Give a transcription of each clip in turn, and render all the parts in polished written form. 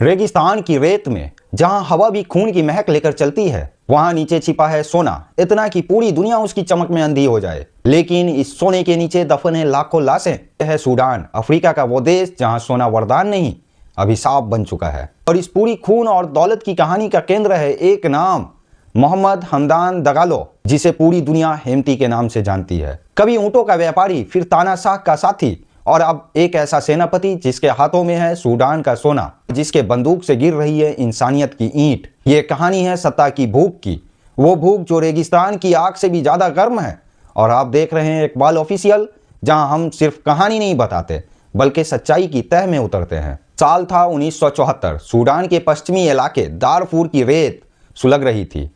रेगिस्तान की रेत में जहां हवा भी खून की महक लेकर चलती है, वहां नीचे छिपा है सोना, इतना कि पूरी दुनिया उसकी चमक में अंधी हो जाए। लेकिन इस सोने के नीचे दफन है लाखों लाशें। यह है सूडान, अफ्रीका का वो देश जहां सोना वरदान नहीं अभिशाप बन चुका है। और इस पूरी खून और दौलत की कहानी का केंद्र है एक नाम, मोहम्मद हमदान दगालो, जिसे पूरी दुनिया हेमती के नाम से जानती है। कभी ऊंटों का व्यापारी, फिर तानाशाह का साथी, और अब एक ऐसा सेनापति जिसके हाथों में है सूडान का सोना, जिसके बंदूक से गिर रही है इंसानियत की ईंट। ये कहानी है सत्ता की भूख की, वो भूख जो रेगिस्तान की आग से भी ज्यादा गर्म है। और आप देख रहे हैं इकबाल ऑफिशियल, जहां हम सिर्फ कहानी नहीं बताते बल्कि सच्चाई की तह में उतरते हैं। साल था 1974। सूडान के पश्चिमी इलाके दारफूर की रेत सुलग रही थी।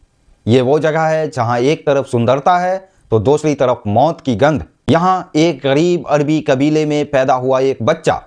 ये वो जगह है जहां एक तरफ सुंदरता है तो दूसरी तरफ मौत की गंध। यहाँ एक गरीब अरबी कबीले में पैदा हुआ एक बच्चा,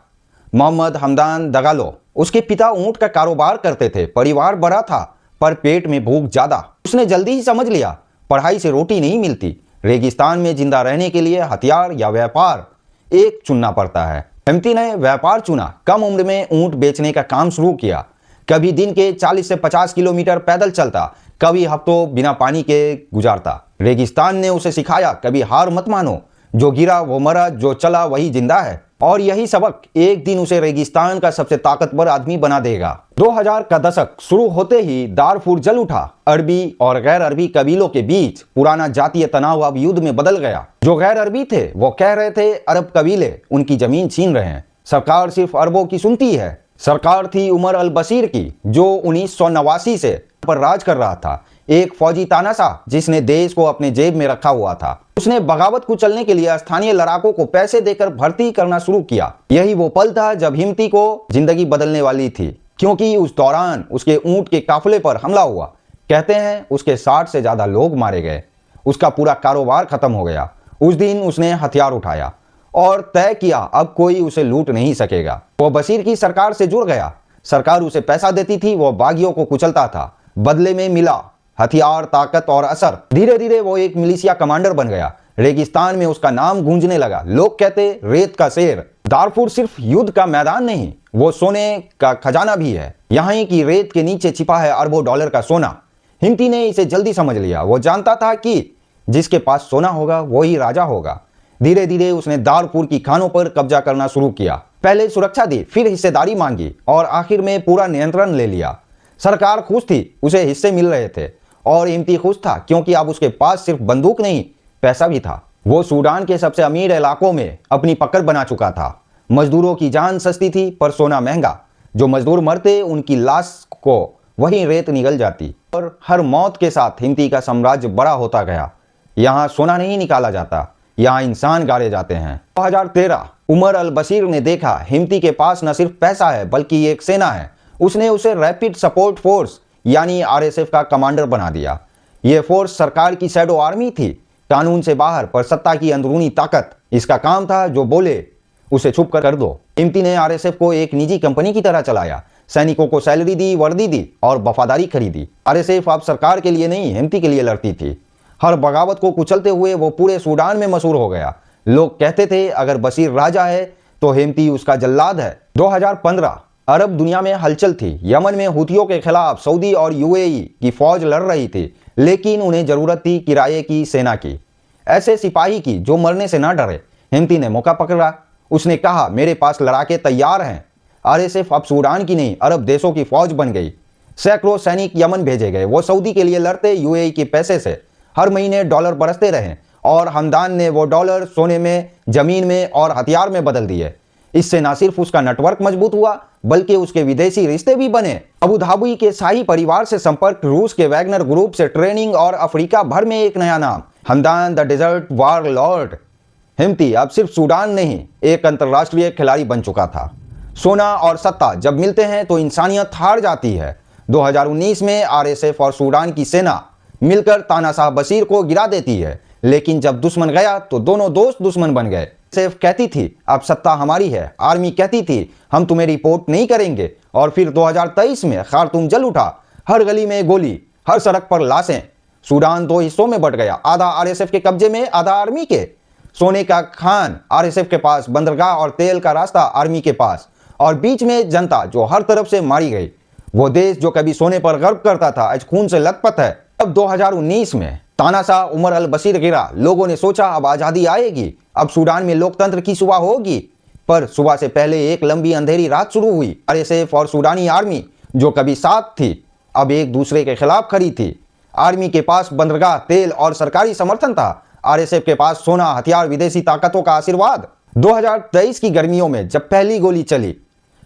मोहम्मद हमदान दगालो। उसके पिता ऊंट का कारोबार करते थे। परिवार बड़ा था पर पेट में भूख ज्यादा। उसने जल्दी ही समझ लिया, पढ़ाई से रोटी नहीं मिलती। रेगिस्तान में जिंदा रहने के लिए हथियार या व्यापार एक चुनना पड़ता है। हेमती ने व्यापार चुना। कम उम्र में ऊंट बेचने का काम शुरू किया। कभी दिन के 40 से 50 किलोमीटर पैदल चलता, कभी हफ्तों बिना पानी के गुजारता। रेगिस्तान ने उसे सिखाया, कभी हार मत मानो, जो गिरा वो मरा, जो चला वही जिंदा है। और यही सबक एक दिन उसे रेगिस्तान का सबसे ताकतवर आदमी बना देगा। 2000 का दशक शुरू होते ही दारफूर जल उठा। अरबी और गैर अरबी कबीलों के बीच पुराना जातीय तनाव अब युद्ध में बदल गया। जो गैर अरबी थे वो कह रहे थे अरब कबीले उनकी जमीन छीन रहे हैं। सरकार सिर्फ अरबों की सुनती है। सरकार थी उमर अल बशीर की, जो 1989 से पर राज कर रहा था। एक फौजी तानाशाह जिसने देश को अपने जेब में रखा हुआ था। उसने बगावत को चलने के लिए स्थानीय लड़ाकों को पैसे देकर भर्ती करना शुरू किया। यही वो पल था जब हिम्ती को जिंदगी बदलने वाली थी, क्योंकि उस दौरान उसके ऊंट के काफिले पर हमला हुआ। कहते हैं उसके 60 से ज्यादा लोग मारे गए। उसका पूरा कारोबार खत्म हो गया। उस दिन उसने हथियार उठाया और तय किया अब कोई उसे लूट नहीं सकेगा। वो बशीर की सरकार से जुड़ गया। सरकार उसे पैसा देती थी, वो बागियों को कुचलता था। बदले में मिला हथियार, ताकत और असर। धीरे धीरे वो एक मिलिशिया कमांडर बन गया। रेगिस्तान में उसका नाम गूंजने लगा। लोग कहते रेत का शेर। दारफूर सिर्फ युद्ध का मैदान नहीं, वो सोने का खजाना भी है। यहाँ की रेत के नीचे छिपा है अरबों डॉलर का सोना। हिम्ती ने इसे जल्दी समझ लिया। वो जानता था कि जिसके पास सोना होगा वो ही राजा होगा। धीरे धीरे उसने दारफूर की खानों पर कब्जा करना शुरू किया। पहले सुरक्षा दी, फिर हिस्सेदारी मांगी और आखिर में पूरा नियंत्रण ले लिया। सरकार खुश थी, उसे हिस्से मिल रहे थे और हिम्ती खुश था, क्योंकि अब उसके पास सिर्फ बंदूक नहीं पैसा भी था। वो सूडान के सबसे अमीर इलाकों में अपनी पकड़ बना चुका था। मजदूरों की जान सस्ती थी पर सोना महंगा। जो मजदूर मरते उनकी लाश को वहीं रेत निगल जाती। और हर मौत के साथ हिम्ती का साम्राज्य बड़ा होता गया। यहाँ सोना नहीं निकाला जाता, यहाँ इंसान गाड़े जाते हैं। 2013 उमर अल बशीर ने देखा हिम्ती के पास न सिर्फ पैसा है बल्कि एक सेना है। उसने उसे रैपिड सपोर्ट फोर्स यानी आरएसएफ का कमांडर बना दिया। यह फोर्स सरकार की शैडो आर्मी थी, कानून से बाहर पर सत्ता की अंदरूनी ताकत। इसका काम था जो बोले उसे छुप कर दो। हिम्ती ने आरएसएफ को एक निजी कंपनी की तरह चलाया। सैनिकों को सैलरी दी, वर्दी दी और वफादारी खरीदी। आरएसएफ अब सरकार के लिए नहीं, हिम्ती के लिए लड़ती थी। हर बगावत को कुचलते हुए वो पूरे सूडान में मशहूर हो गया। लोग कहते थे अगर बशीर राजा है तो हिम्ती उसका जल्लाद है। 2015 अरब दुनिया में हलचल थी। यमन में हुतियों के खिलाफ सऊदी और यूएई की फौज लड़ रही थी, लेकिन उन्हें जरूरत थी किराए की सेना की, ऐसे सिपाही की जो मरने से ना डरे। हिम्ती ने मौका पकड़ा। उसने कहा मेरे पास लड़ाके तैयार हैं। आरएसएफ अब सूडान की नहीं अरब देशों की फौज बन गई। सैकड़ों सैनिक यमन भेजे गए। वो सऊदी के लिए लड़ते, यूएई के पैसे से हर महीने डॉलर बरसते रहे और हमदान ने वो डॉलर सोने में, जमीन में और हथियार में बदल दिए। इससे न सिर्फ उसका नेटवर्क मजबूत हुआ बल्कि उसके विदेशी रिश्ते भी बने। अबू धाबी के शाही परिवार से संपर्क, रूस के वैगनर ग्रुप से ट्रेनिंग और अफ्रीका भर में एक नया नाम, Hamdan the desert warlord. Hemedti अब सिर्फ सूडान नहीं, एक अंतरराष्ट्रीय खिलाड़ी बन चुका था। सोना और सत्ता जब मिलते हैं तो इंसानियत हार जाती है। 2019 में आरएसएफ और सूडान की सेना मिलकर तानाशाह बशीर को गिरा देती है। लेकिन जब दुश्मन गया तो दोनों दोस्त दुश्मन बन गए। सेफ कहती थी अब सत्ता हमारी है। आर्मी कहती थी हम तुम्हें रिपोर्ट नहीं करेंगे। और फिर 2023 में खार्तूम जल उठा। हर गली में गोली, हर सड़क पर लाशें। सूडान 2 हिस्सों में बट गया, आधा आरएसएफ के कब्जे में, आधा आर्मी के। सोने का खान आरएसएफ के पास, बंदरगाह और तेल का रास्ता आर्मी के पास। और बीच में जनता जो हर तरफ से मारी गई। वो देश जो कभी सोने पर गर्व करता था आज खून से लथपथ है। अब 2019 में तानाशाह उमर अल बशीर गिरा। लोगों ने सोचा अब आज़ादी आएगी, अब सूडान में लोकतंत्र की सुबह होगी। पर सुबह से पहले एक लंबी अंधेरी रात शुरू हुई। आरएसएफ और सूडानी आर्मी जो कभी साथ थी अब एक दूसरे के खिलाफ खड़ी थी। आर्मी के पास बंदरगाह, तेल और सरकारी समर्थन था। आरएसएफ के पास सोना, हथियार, विदेशी ताकतों का आशीर्वाद। 2023 की गर्मियों में जब पहली गोली चली,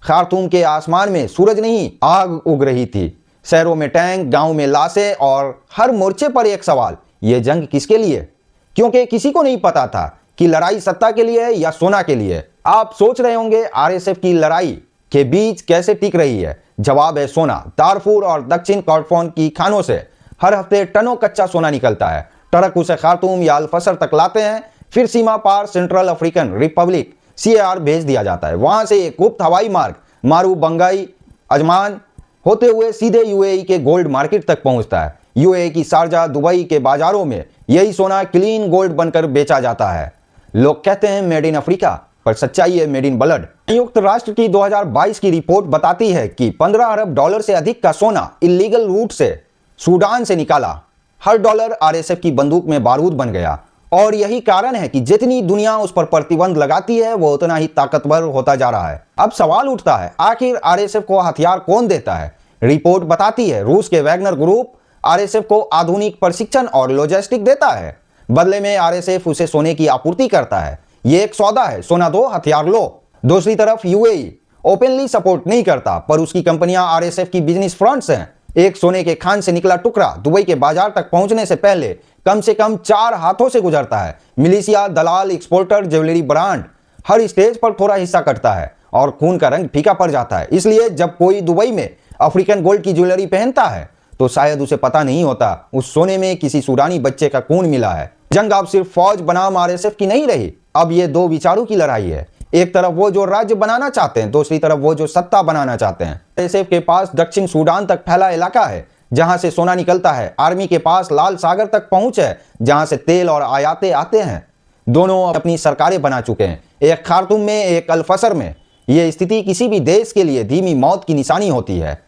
खार्तूम के आसमान में सूरज नहीं आग उग रही थी। शहरों में टैंक, गांव में लाशें और हर मोर्चे पर एक सवाल, ये जंग किसके लिए? क्योंकि किसी को नहीं पता था कि लड़ाई सत्ता के लिए है या सोना के लिए। आप सोच रहे होंगे आरएसएफ की लड़ाई के बीच कैसे टिक रही है? जवाब है सोना। दारफूर और दक्षिण कॉर्डफान की खानों से हर हफ्ते टनों कच्चा सोना निकलता है। ट्रक उसे खार्तूम या अल-फसर तक लाते हैं, फिर सीमा पार सेंट्रल अफ्रीकन रिपब्लिक CAR भेज दिया जाता है। वहां से एक गुप्त हवाई मार्ग मारू बंगाई अजमान होते हुए सीधे UAE के गोल्ड मार्केट तक पहुंचता है। UAE की शारजा, दुबई के बाजारों में यही सोना क्लीन गोल्ड बनकर बेचा जाता है। लोग कहते हैं मेड इन अफ्रीका, पर सच्चाई है मेड इन ब्लड। संयुक्त राष्ट्र की 2022 की रिपोर्ट बताती है कि $15 अरब से अधिक का सोना इलीगल रूट से सूडान से निकाला। हर डॉलर RSF की बंदूक में बारूद बन गया। और यही कारण है कि जितनी दुनिया उस पर प्रतिबंध लगाती है वो उतना ही ताकतवर होता जा रहा है। अब सवाल उठता है, आखिर RSF को हथियार कौन देता है? रिपोर्ट बताती है रूस के वैगनर ग्रुप RSF को आधुनिक प्रशिक्षण और लॉजिस्टिक देता है। बदले में RSF उसे सोने की आपूर्ति करता है। ये एक सौदा है, सोना दो हथियार लो। दूसरी तरफ UAE ओपनली सपोर्ट नहीं करता, पर उसकी कंपनियां RSF की बिजनेस फ्रंट्स हैं। एक सोने के खान से निकला टुकड़ा दुबई के बाजार तक पहुंचने से पहले कम से कम 4 हाथों से गुजरता है। मिलिशिया, दलाल, एक्सपोर्टर, ज्वेलरी ब्रांड, हर स्टेज पर थोड़ा हिस्सा कटता है और खून का रंग फीका पड़ जाता है। इसलिए जब कोई दुबई में अफ्रीकन गोल्ड की ज्वेलरी पहनता है तो शायद उसे पता नहीं होता उस सोने में किसी सूडानी बच्चे का खून मिला है। जंग अब सिर्फ फौज बनाम RSF की नहीं रही, अब ये दो विचारों की लड़ाई है। एक तरफ वो जो राज्य बनाना चाहते हैं, दूसरी तरफ वो जो सत्ता बनाना चाहते हैं। RSF के पास दक्षिण सूडान तक फैला इलाका है जहां से सोना निकलता है। आर्मी के पास लाल सागर तक पहुंच है जहां से तेल और आयातें आते हैं। दोनों अपनी सरकारें बना चुके हैं, एक खार्तूम में, एक अल-फसर में। यह स्थिति किसी भी देश के लिए धीमी मौत की निशानी होती है।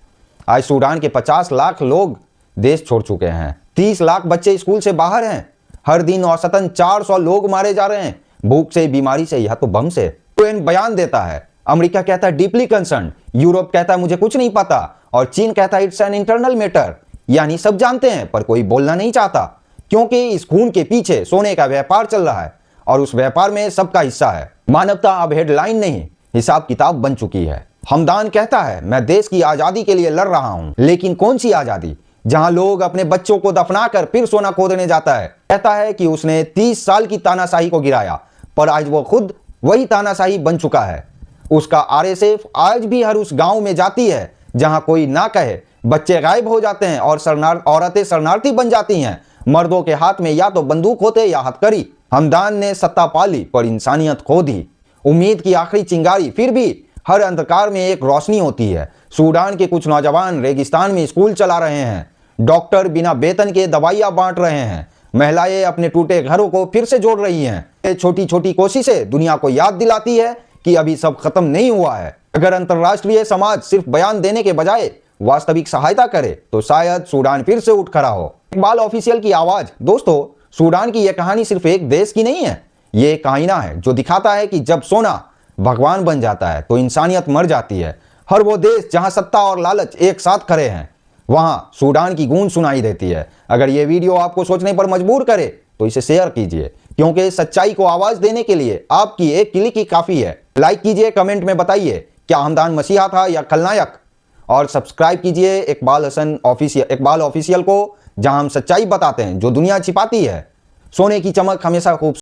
आज सूडान के 50 लाख लोग देश छोड़ चुके हैं। 30 लाख बच्चे स्कूल से बाहर हैं। हर दिन औसतन 400 लोग मारे जा रहे हैं, भूख से, बीमारी से या तो बम से। UN बयान देता है, अमेरिका कहता है डीपली कंसर्न, यूरोप कहता है मुझे कुछ नहीं पता, और चीन कहता है इट्स एन इंटरनल मैटर। यानी सब जानते हैं पर कोई बोलना नहीं चाहता, क्योंकि इस खून के पीछे सोने का व्यापार चल रहा है और उस व्यापार में सबका हिस्सा है। मानवता अब हेडलाइन नहीं, हिसाब किताब बन चुकी है। हमदान कहता है मैं देश की आजादी के लिए लड़ रहा हूं, लेकिन कौन सी आजादी जहां लोग अपने बच्चों को दफनाकर फिर सोना खोदने जाता है। कहता है कि उसने 30 साल की तानाशाही को गिराया, पर आज वो खुद वही तानाशाही बन चुका है। उसका RSF आज भी हर उस गांव में जाती है जहां कोई ना कहे, बच्चे गायब हो जाते हैं और औरतें शरणार्थी बन जाती हैं। मर्दों के हाथ में या तो बंदूक होते या हथकड़ी। हमदान ने सत्ता पाली पर इंसानियत खो दी। उम्मीद की आखिरी चिंगारी, फिर भी हर अंधकार में एक रोशनी होती है। सूडान के कुछ नौजवान रेगिस्तान में स्कूल चला रहे हैं, डॉक्टर बिना वेतन के दवाइयां बांट रहे हैं, महिलाएं अपने टूटे घरों को फिर से जोड़ रही हैं। ये छोटी छोटी कोशिशें दुनिया को याद दिलाती है कि अभी सब खत्म नहीं हुआ है। अगर अंतर्राष्ट्रीय समाज सिर्फ बयान देने के बजाय वास्तविक सहायता करे तो शायद सूडान फिर से उठ खड़ा हो। इकबाल ऑफिशियल की आवाज। दोस्तों, सूडान की यह कहानी सिर्फ एक देश की नहीं है, ये एक आईना है जो दिखाता है कि जब सोना भगवान बन जाता है तो इंसानियत मर जाती है। हर वो देश जहां सत्ता और लालच एक साथ खड़े हैं, वहां सूडान की गूंज सुनाई देती है। अगर ये वीडियो आपको सोचने पर मजबूर करे तो इसे शेयर कीजिए, क्योंकि सच्चाई को आवाज देने के लिए आपकी एक क्लिक ही काफी है। लाइक कीजिए, कमेंट में बताइए क्या हमदान मसीहा था या खलनायक, और सब्सक्राइब कीजिए इकबाल ऑफिशियल को, जहां हम सच्चाई बताते हैं जो दुनिया छिपाती है। सोने की चमक हमेशा खूब